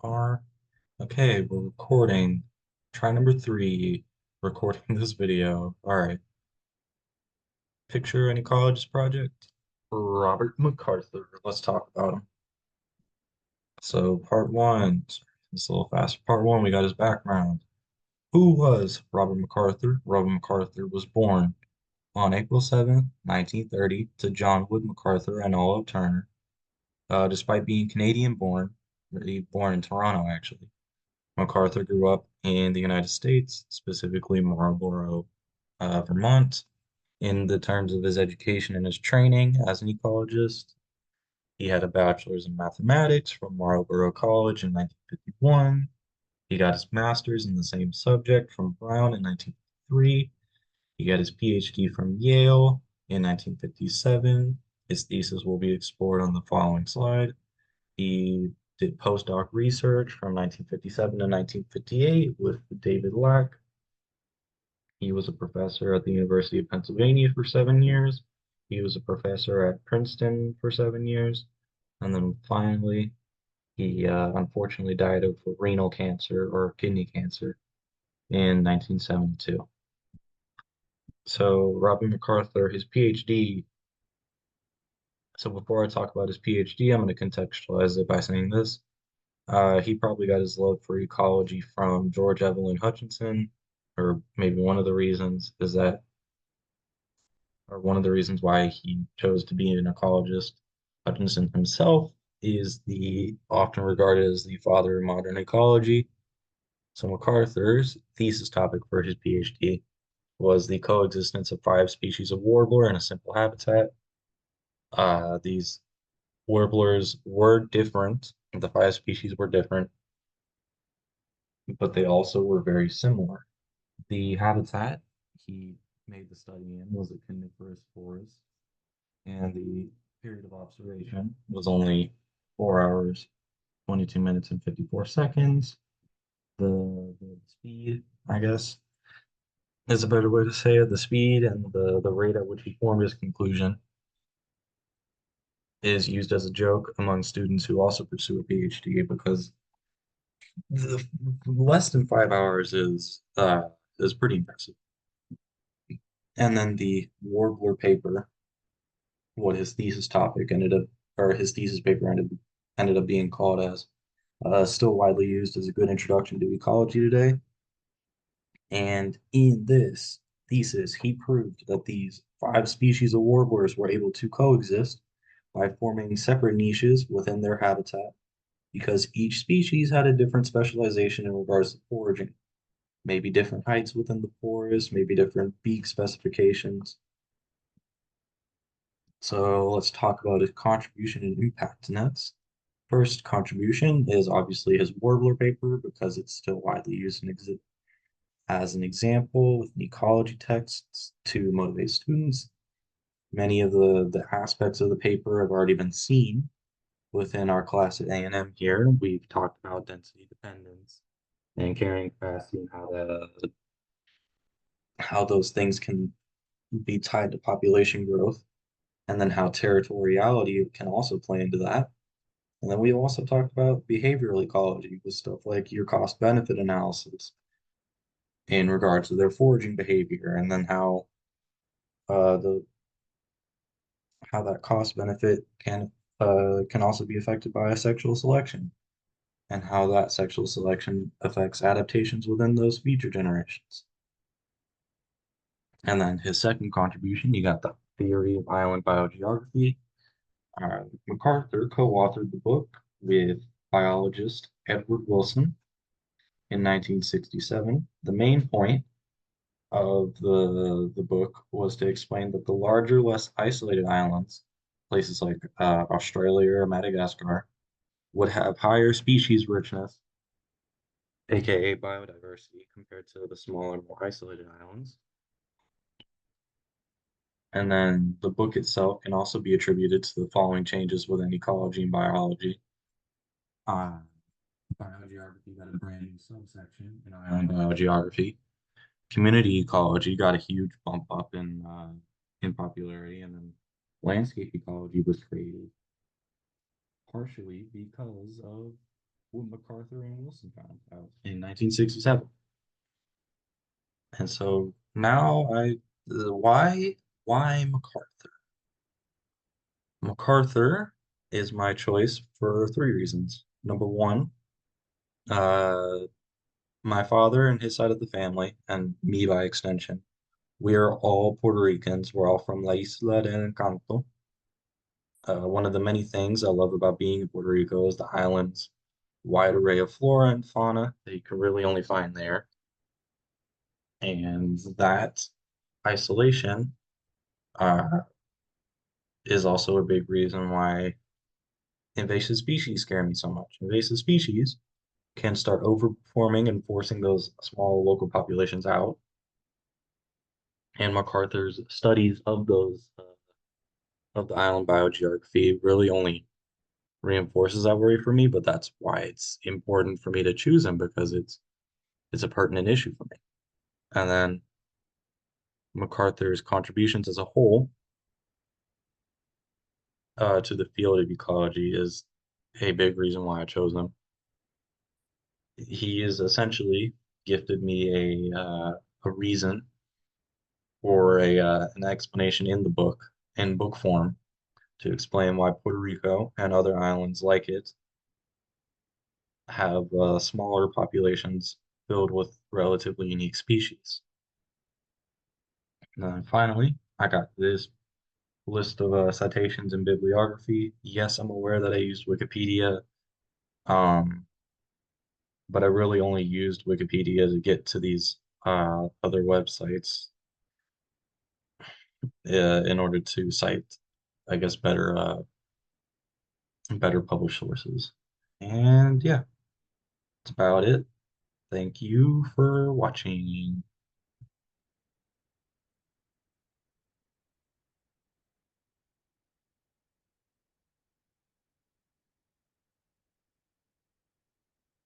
Are okay, we're recording. Try number three, recording this video. All right. Picture any college project? Robert MacArthur. Let's talk about him. So, part one. Sorry, it's a little faster. Part one, we got his background. Who was Robert MacArthur? Robert MacArthur was born on April 7th, 1930, to John Wood MacArthur and Olive Turner. Despite being Canadian born, he born in Toronto, actually. MacArthur grew up in the United States, specifically Marlborough, Vermont. In the terms of his education and his training as an ecologist, he had a bachelor's in mathematics from Marlborough College in 1951. He got his master's in the same subject from Brown in 1953. He got his PhD from Yale in 1957. His thesis will be explored on the following slide. He did postdoc research from 1957 to 1958 with David Lack. He was a professor at the University of Pennsylvania for 7 years. He was a professor at Princeton for 7 years. And then finally, he unfortunately died of renal cancer or kidney cancer in 1972. So, Robin MacArthur, his PhD. So, before I talk about his PhD, I'm going to contextualize it by saying this. He probably got his love for ecology from George Evelyn Hutchinson, or maybe one of the reasons is that, or one of the reasons why he chose to be an ecologist. Hutchinson himself is the often regarded as the father of modern ecology. So MacArthur's thesis topic for his PhD was the coexistence of five species of warbler in a simple habitat. These warblers were different. The five species were different, but they also were very similar. The habitat he made the study in was a coniferous forest, and the period of observation was only 4 hours, 22 minutes, and 54 seconds. The speed, I guess, is a better way to say it. The speed and the rate at which he formed his conclusion is used as a joke among students who also pursue a PhD because the less than 5 hours is pretty impressive. And then the Warbler paper, what his thesis topic ended up, or his thesis paper ended up being called as, still widely used as a good introduction to ecology today. And in this thesis, he proved that these five species of warblers were able to coexist by forming separate niches within their habitat because each species had a different specialization in regards to foraging, maybe different heights within the forest, maybe different beak specifications. So let's talk about his contribution and impact to nets. First contribution is obviously his warbler paper because it's still widely used in as an example with ecology texts to motivate students. Many of the aspects of the paper have already been seen within our class at A&M here. We've talked about density dependence and carrying capacity and how those things can be tied to population growth, and then how territoriality can also play into that. And then we also talked about behavioral ecology with stuff like your cost benefit analysis in regards to their foraging behavior, and then the how that cost benefit can also be affected by sexual selection, and how that sexual selection affects adaptations within those future generations. And then his second contribution, you got the theory of island biogeography. MacArthur co-authored the book with biologist Edward Wilson in 1967. The main point of the book was to explain that the larger, less isolated islands, places like Australia or Madagascar, would have higher species richness, aka biodiversity, compared to the smaller, more isolated islands. And then the book itself can also be attributed to the following changes within ecology and biology. Uh, Biogeography got a brand new subsection in island biogeography. Community ecology got a huge bump up in popularity, and then landscape ecology was created partially because of what MacArthur and Wilson found out in 1967. And so now why MacArthur? MacArthur is my choice for three reasons. Number one, uh, my father and his side of the family, and me by extension, we are all Puerto Ricans. We're all from La Isla del Encanto. One of the many things I love about being in Puerto Rico is the island's wide array of flora and fauna that you can really only find there. And that isolation uh, is also a big reason why invasive species scare me so much. Invasive species can start overperforming and forcing those small local populations out. And MacArthur's studies of those of the island biogeography really only reinforces that worry for me. But that's why it's important for me to choose him because it's a pertinent issue for me. And then MacArthur's contributions as a whole to the field of ecology is a big reason why I chose him. He is essentially gifted me a reason or a an explanation in the book in book form to explain why Puerto Rico and other islands like it have smaller populations filled with relatively unique species. And then finally, I got this list of citations and bibliography. Yes, I'm aware that I used Wikipedia, um, but I really only used Wikipedia to get to these other websites in order to cite, I guess, better published sources. And yeah, that's about it. Thank you for watching.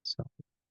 So